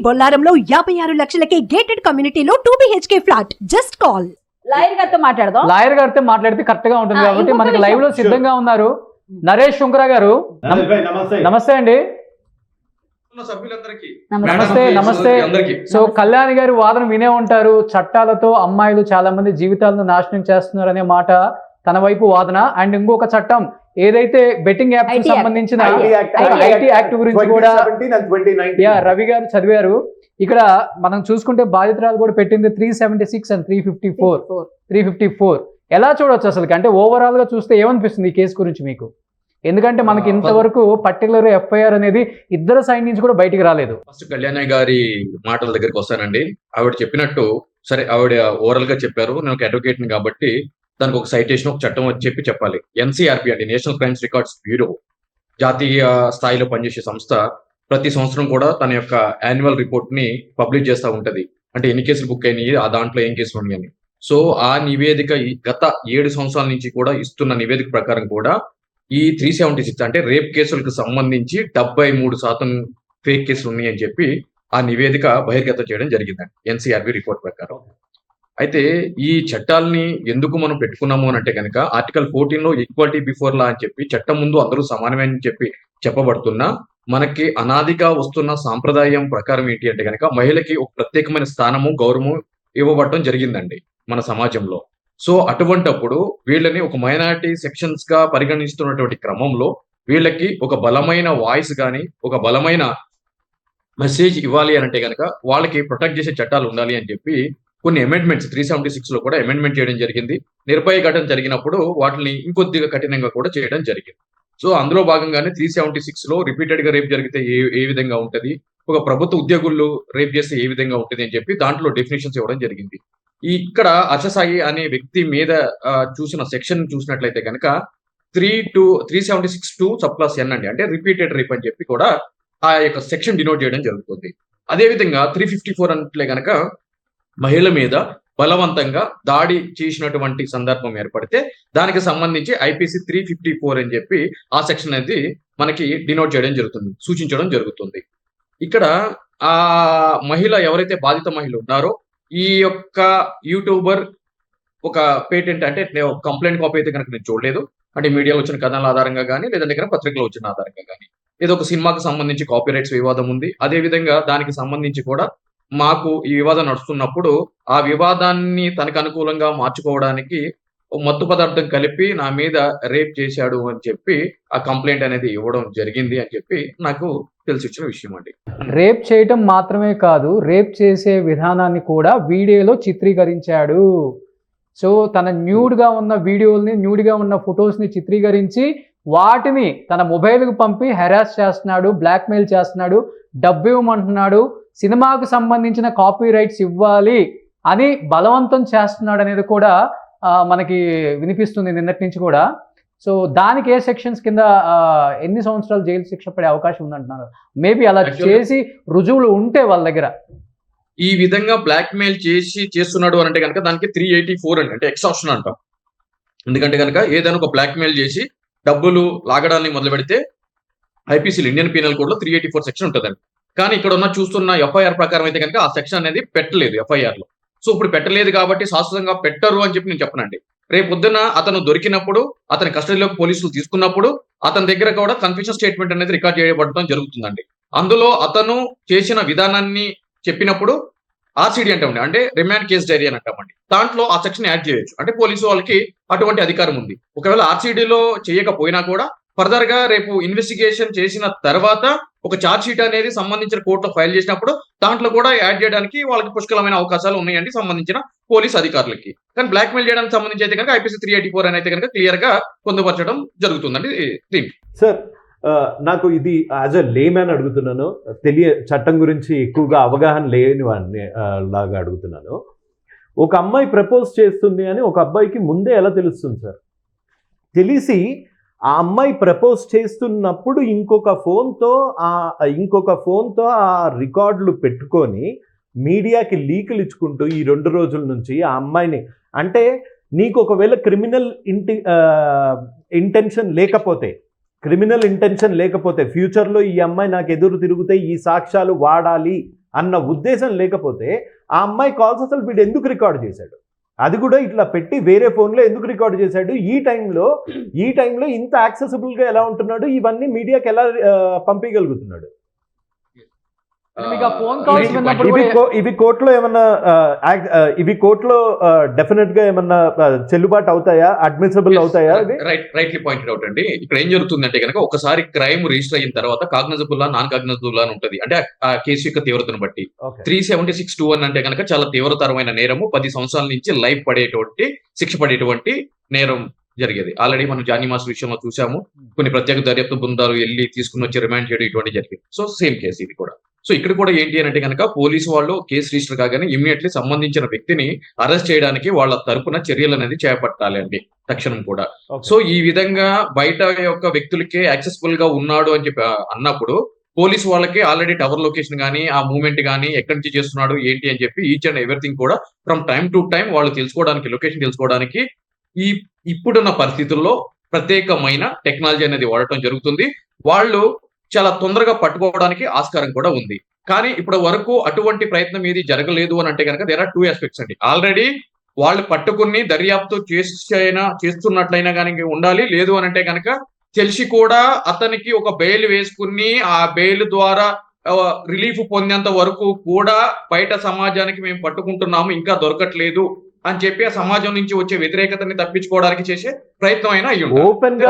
బొల్లారంలో 56 లక్షలకే gated కమ్యూనిటీలో 2 BHK flat. Just call. Lawyer గారితో మాట్లాడదాం. లాయర్ గారితో మాట్లాడితే కరెక్ట్ గా ఉంటుంది కాబట్టి ఇంకొక మనకి విషయం. లైవ్ లో సిద్ధంగా ఉన్నారు నరేష్ శుంకర గారు. నమస్తే అండి. నమస్తే నమస్తే. సో కళ్యాణి గారి వాదన వినే ఉంటారు. చట్టాలతో అమ్మాయిలు చాలా మంది జీవితాలను నాశనం చేస్తున్నారు అనే మాట తన వైపు వాదన. అండ్ ఇంకొక చట్టం ఏదైతే బెట్టింగ్ యాప్ కి సంబంధించిన ఐటీ యాక్ట్ గురించి కూడా రవి గారు చదివారు. ఇక్కడ మనం చూసుకుంటే బాధితురాలు కూడా పెట్టింది 376 అండ్ 354. ఎలా చూడొచ్చు అసలు? అంటే ఓవరాల్ గా చూస్తే ఏమనిపిస్తుంది ఈ కేసు గురించి మీకు? ఎందుకంటే మనకి ఇంతవరకు పర్టికులర్ ఎఫ్ఐఆర్ అనేది ఇద్దరు సైడ్ నుంచి కూడా బయటికి రాలేదు. ఫస్ట్ కళ్యాణి గారి మాటల దగ్గరికి వస్తానండి. ఆవిడ చెప్పినట్టు సరే, ఆవిడ ఓవరాల్ గా చెప్పారు. నేను ఒక అడ్వకేట్ ని కాబట్టి దానికి ఒక సైటేషన్, ఒక చట్టం అని చెప్పాలి. ఎన్సీఆర్పీ అంటే నేషనల్ క్రైమ్స్ రికార్డ్స్ బ్యూరో, జాతీయ స్థాయిలో పనిచేసే సంస్థ, ప్రతి సంవత్సరం కూడా తన యొక్క యాన్యువల్ రిపోర్ట్ ని పబ్లిష్ చేస్తూ ఉంటది. అంటే ఎన్ని కేసులు బుక్ అయినాయి, ఆ దాంట్లో ఏం కేసులు ఉన్నాయని. సో ఆ నివేదిక గత 7 సంవత్సరాల నుంచి కూడా ఇస్తున్న నివేదిక ప్రకారం కూడా ఈ 376 అంటే రేప్ కేసులకు సంబంధించి 73% ఫేక్ కేసులు ఉన్నాయని చెప్పి ఆ నివేదిక బహిర్గతం చేయడం జరిగిందండి ఎన్సీఆర్బి రిపోర్ట్ ప్రకారం. అయితే ఈ చట్టాలని ఎందుకు మనం పెట్టుకున్నాము అని అంటే కనుక ఆర్టికల్ 14 లో ఈక్వాలిటీ బిఫోర్ లా అని చెప్పి చట్టం ముందు అందరూ సమానమే అని చెప్పి చెప్పబడుతున్నా, మనకి అనాదిగా వస్తున్న సాంప్రదాయం ప్రకారం ఏంటి అంటే కనుక మహిళకి ఒక ప్రత్యేకమైన స్థానము, గౌరవము ఇవ్వబడటం జరిగిందండి మన సమాజంలో. సో అటువంటప్పుడు వీళ్ళని ఒక మైనారిటీ సెక్షన్స్ గా పరిగణిస్తున్నటువంటి క్రమంలో వీళ్ళకి ఒక బలమైన వాయిస్ కానీ, ఒక బలమైన మెసేజ్ ఇవ్వాలి అని అంటే కనుక వాళ్ళకి ప్రొటెక్ట్ చేసే చట్టాలు ఉండాలి అని చెప్పి కొన్ని అమెండ్మెంట్స్ 376 లో కూడా అమెండ్మెంట్ చేయడం జరిగింది. నిర్భయ ఘటన జరిగినప్పుడు వాటిని ఇంకొద్దిగా కఠినంగా కూడా చేయడం జరిగింది. సో అందులో భాగంగానే 376 లో రిపీటెడ్ గా రేప్ జరిగితే ఏ విధంగా ఉంటది, ఒక ప్రభుత్వ ఉద్యోగులు రేప్ చేస్తే ఏ విధంగా ఉంటది అని చెప్పి దాంట్లో డెఫినేషన్స్ ఇవ్వడం జరిగింది. ఇక్కడ అర్షసాయి అనే వ్యక్తి మీద చూసిన సెక్షన్ చూసినట్లయితే కనుక 376(2) సబ్-క్లాస్ N అండి, అంటే రిపీటెడ్ రేప్ అని చెప్పి కూడా ఆ యొక్క సెక్షన్ డినోట్ చేయడం జరుగుతుంది. అదే విధంగా 354 అంటే కనుక మహిళ మీద బలవంతంగా దాడి చేసినటువంటి సందర్భం ఏర్పడితే దానికి సంబంధించి ఐపీసీ 354 అని చెప్పి ఆ సెక్షన్ అనేది మనకి డినోట్ చేయడం జరుగుతుంది, సూచించడం జరుగుతుంది. ఇక్కడ ఆ మహిళ ఎవరైతే బాధిత మహిళ ఉన్నారో ఈ యొక్క యూట్యూబర్ ఒక పేటెంట్ అంటే కంప్లైంట్ కాపీ అయితే కనుక నేను చూడలేదు. అంటే మీడియాలో వచ్చిన కథనాల ఆధారంగా కానీ, లేదంటే కనుక పత్రికలో వచ్చిన ఆధారంగా కానీ, ఏదో ఒక సినిమాకి సంబంధించి కాపీ రైట్స్ వివాదం ఉంది. అదే విధంగా దానికి సంబంధించి కూడా మాకు ఈ వివాదం నడుస్తున్నప్పుడు ఆ వివాదాన్ని తనకు అనుకూలంగా మార్చుకోవడానికి మత్తు పదార్థం కలిపి నా మీద రేప్ చేశాడు అని చెప్పి ఆ కంప్లైంట్ అనేది ఇవ్వడం జరిగింది అని చెప్పి నాకు తెలిసి వచ్చిన విషయం అండి. రేప్ చేయటం మాత్రమే కాదు, రేప్ చేసే విధానాన్ని కూడా వీడియోలో చిత్రీకరించాడు. సో తన న్యూడ్గా ఉన్న వీడియోల్ని, న్యూడ్గా ఉన్న ఫొటోస్ని చిత్రీకరించి వాటిని తన మొబైల్కి పంపి హెరాస్ చేస్తున్నాడు, బ్లాక్మెయిల్ చేస్తున్నాడు, డబ్బు ఇవ్వమంటున్నాడు, సినిమాకు సంబంధించిన కాపీ రైట్స్ ఇవ్వాలి అని బలవంతం చేస్తున్నాడు అనేది కూడా మనకి వినిపిస్తుంది నిన్నటి నుంచి కూడా. సో దానికి ఏ సెక్షన్స్ కింద ఎన్ని సంవత్సరాలు జైలు శిక్ష పడే అవకాశం ఉందంటున్నారు? మేబీ అలా చేసి రుజువులు ఉంటే వాళ్ళ దగ్గర. ఈ విధంగా బ్లాక్ మెయిల్ చేస్తున్నాడు అని అంటే కనుక దానికి 384 అండి, అంటే ఎక్సాప్షన్ అంటాం. ఎందుకంటే కనుక ఏదైనా ఒక బ్లాక్ మెయిల్ చేసి డబ్బులు లాగడాన్ని మొదలు పెడితే ఐపీసీలో ఇండియన్ పీనల్ కోడ్ లో 384 సెక్షన్ ఉంటుందండి. కానీ ఇక్కడ ఉన్న చూస్తున్న ఎఫ్ఐఆర్ ప్రకారం అయితే కనుక ఆ సెక్షన్ అనేది పెట్టలేదు ఎఫ్ఐఆర్ లో. సో ఇప్పుడు పెట్టలేదు కాబట్టి శాశ్వతంగా పెట్టరు అని చెప్పి నేను చెప్పనండి. రేపు పొద్దున అతను దొరికినప్పుడు, అతని కస్టడీలోకి పోలీసులు తీసుకున్నప్పుడు అతని దగ్గర కూడా కన్ఫెషన్ స్టేట్మెంట్ అనేది రికార్డ్ చేయబడటం జరుగుతుందండి. అందులో అతను చేసిన విధానాన్ని చెప్పినప్పుడు ఆర్సీడీ అంటామండి, అంటే రిమాండ్ కేస్ డైరీ అని అంటామండి. దాంట్లో ఆ సెక్షన్ యాడ్ చేయొచ్చు, అంటే పోలీసు వాళ్ళకి అటువంటి అధికారం ఉంది. ఒకవేళ ఆర్సీడీలో చేయకపోయినా కూడా ఫర్దర్ గా రేపు ఇన్వెస్టిగేషన్ చేసిన తర్వాత ఒక ఛార్జ్ షీట్ అనేది సంబంధించిన కోర్టులో ఫైల్ చేసినప్పుడు దాంట్లో కూడా యాడ్ చేయడానికి వాళ్ళకి పుష్కలమైన అవకాశాలు ఉన్నాయండి సంబంధించిన పోలీస్ అధికారులకి. కానీ బ్లాక్ మెయిల్ చేయడానికి సంబంధించి అయితే కనుక ఐపీసీ 384 అని అయితే కనుక క్లియర్ గా పొందుపరచడం జరుగుతుందండి. సార్ నాకు ఇది యాజ్ ఎ లేమ్యాన్ అడుగుతున్నాను, చట్టం గురించి ఎక్కువగా అవగాహన లేని వాడిని లాగా అడుగుతున్నాను. ఒక అమ్మాయి ప్రపోజ్ చేస్తుంది అని ఒక అబ్బాయికి ముందే ఎలా తెలుస్తుంది సార్? తెలిసి ఆ అమ్మాయి ప్రపోజ్ చేస్తున్నప్పుడు ఇంకొక ఫోన్తో ఆ రికార్డులు పెట్టుకొని మీడియాకి లీకులు ఇచ్చుకుంటూ ఈ 2 రోజుల నుంచి ఆ అమ్మాయిని, అంటే నీకు ఒకవేళ క్రిమినల్ ఇంటెన్షన్ లేకపోతే ఫ్యూచర్లో ఈ అమ్మాయి నాకు ఎదురు తిరిగితే ఈ సాక్ష్యాలు వాడాలి అన్న ఉద్దేశం లేకపోతే ఆ అమ్మాయి కాల్స్ అసలు వీడు ఎందుకు రికార్డ్ చేశాడు, అది కూడా ఇట్లా పెట్టి వేరే ఫోన్లో ఎందుకు రికార్డ్ చేశాడు, ఈ టైంలో ఇంత యాక్సెసిబుల్గా ఎలా ఉంటున్నాడు, ఇవన్నీ మీడియాకి ఎలా పంపించగలుగుతున్నాడు. మీకు ఆ ఫోన్ కాల్స్ విన్నప్పుడు ఇవి కోర్టులో ఏమన్నా ఇవి కోర్టులో డెఫినెట్ గా ఏమన్నా చెల్లుబాటు అవుతాయా, అడ్మిసిబుల్ అవుతాయా? రైట్లీ పాయింటెడ్ అవుట్ అండి. ఇక్కడ ఏం జరుగుతుందంటే కనుక ఒకసారి క్రైమ్ రిజిస్టర్ అయిన తర్వాత కాగ్నిజబుల్ లా నాన్ కాగ్నిజబుల్ లా ఉంటుంది, అంటే ఆ కేసు యొక్క తీవ్రతను బట్టి. 376(21) అంటే కనుక చాలా తీవ్రతరమైన నేరము, 10 సంవత్సరాల నుంచి లైఫ్ పడేటువంటి శిక్ష పడేటువంటి నేరం జరిగేది. ఆల్రెడీ మనం జానీ మాస్టర్ విషయంలో చూసాము, కొన్ని ప్రత్యేక దర్యాప్తు బృందాలు వెళ్ళి తీసుకుని వచ్చి రిమాండ్ చేయడం ఇటువంటి జరిగింది. సో సేమ్ కేసు ఇది కూడా. సో ఇక్కడ కూడా ఏంటి అని అంటే కనుక పోలీసు వాళ్ళు కేసు రిజిస్టర్ కాగానే ఇమ్మీడియట్లీ సంబంధించిన వ్యక్తిని అరెస్ట్ చేయడానికి వాళ్ళ తరపున చర్యలు అనేది చేపట్టాలి అండి తక్షణం కూడా. సో ఈ విధంగా బయట యొక్క వ్యక్తులకే యాక్సెసిబుల్ గా ఉన్నాడు అని చెప్పి అన్నప్పుడు పోలీసు వాళ్ళకి ఆల్రెడీ టవర్ లొకేషన్ కానీ ఆ మూవ్మెంట్ కానీ ఎక్కడి నుంచి చేస్తున్నాడు ఏంటి అని చెప్పి ఈచ్ అండ్ ఎవ్రీథింగ్ కూడా ఫ్రమ్ టైం టు టైం వాళ్ళు తెలుసుకోవడానికి, లొకేషన్ తెలుసుకోవడానికి ఇప్పుడున్న పరిస్థితుల్లో ప్రత్యేకమైన టెక్నాలజీ అనేది వాడటం జరుగుతుంది. వాళ్ళు చాలా తొందరగా పట్టుకోవడానికి ఆస్కారం కూడా ఉంది. కానీ ఇప్పటి వరకు అటువంటి ప్రయత్నం ఏది జరగలేదు అని అంటే కనుక దేర్ ఆర్ 2 ఆస్పెక్ట్స్ అండి. ఆల్రెడీ వాళ్ళు పట్టుకుని దర్యాప్తు చేస్తున్నట్లయినా కానీ ఉండాలి, లేదు అని అంటే కనుక తెలిసి కూడా అతనికి ఒక బెయిల్ వేసుకుని ఆ బెయిల్ ద్వారా రిలీఫ్ పొందేంత వరకు కూడా బయట సమాజానికి మేము పట్టుకుంటున్నాము ఇంకా దొరకట్లేదు అని చెప్పి ఆ సమాజం నుంచి వచ్చే వ్యతిరేకతని తప్పించుకోవడానికి చేసే ప్రయత్నం అయినా అయ్యి ఓపెన్ గా